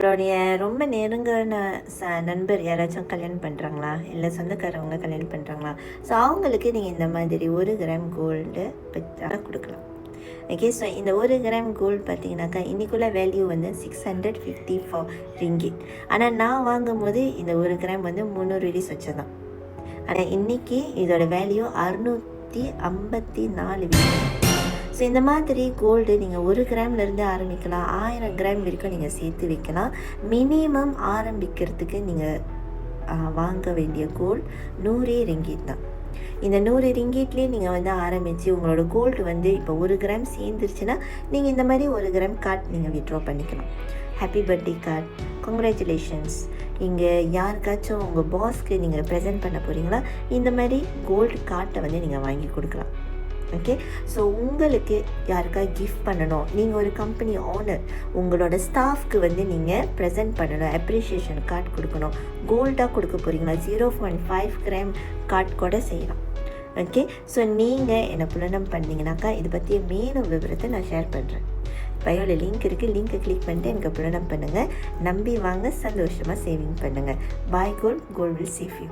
உங்களுடைய ரொம்ப நெருங்கின நண்பர் யாராச்சும் கல்யாணம் பண்ணுறாங்களா? இல்லை சொந்தக்காரவங்க கல்யாணம் பண்ணுறாங்களா? ஸோ அவங்களுக்கு நீங்கள் இந்த மாதிரி 1 கிராம் கோல்டு கொடுக்கலாம். ஓகே. ஸோ இந்த 1 கிராம் கோல்டு பார்த்தீங்கன்னாக்கா இன்றைக்குள்ள வேல்யூ வந்து 654 ரிங்கிட். ஆனால் நான் வாங்கும்போது இந்த 1 கிராம் வந்து 300 ரூபீஸ் வச்சதான். ஆனால் இன்றைக்கி இதோட வேல்யூ 654. ஸோ இந்த மாதிரி கோல்டு நீங்கள் 1 கிராம்லேருந்து ஆரம்பிக்கலாம், 1000 கிராம் வரைக்கும் நீங்கள் சேர்த்து வைக்கலாம். மினிமம் ஆரம்பிக்கிறதுக்கு நீங்கள் வாங்க வேண்டிய கோல்டு 100 ரிங்கிட் தான். இந்த 100 ரிங்கிட்லேயே நீங்கள் வந்து ஆரம்பித்து உங்களோட கோல்டு வந்து இப்போ 1 கிராம் சேர்ந்துருச்சுன்னா நீங்கள் இந்த மாதிரி 1 கிராம் கார்ட் நீங்கள் வித்ட்ரா பண்ணிக்கலாம். Happy birthday card, congratulations. இங்கே யாருக்காச்சும் உங்கள் பாஸ்க்கு நீங்கள் ப்ரெசென்ட் பண்ண போகிறீங்களா, இந்த மாதிரி கோல்டு கார்ட்டை வந்து நீங்கள் வாங்கி கொடுக்கலாம். ஓகே. ஸோ உங்களுக்கு யாருக்கா கிஃப்ட் பண்ணணும், நீங்கள் ஒரு கம்பெனி ஓனர், உங்களோட ஸ்டாஃப்க்கு வந்து நீங்கள் ப்ரெசென்ட் பண்ணணும், அப்ரிஷியேஷன் கார்டு கொடுக்கணும், கோல்டாக கொடுக்க போகிறீங்களா, 0.5 கிராம் கார்டு கூட செய்யலாம். ஓகே. ஸோ நீங்கள் என்னை புலனம் பண்ணிங்கனாக்கா இதை பற்றிய மேலும் விவரத்தை நான் ஷேர் பண்ணுறேன். பயோவில் லிங்க் இருக்குது, லிங்க்கை கிளிக் பண்ணிட்டு எனக்கு புலனம் பண்ணுங்கள். நம்பி வாங்க, சந்தோஷமாக சேவிங் பண்ணுங்கள். Buy gold, gold will save you.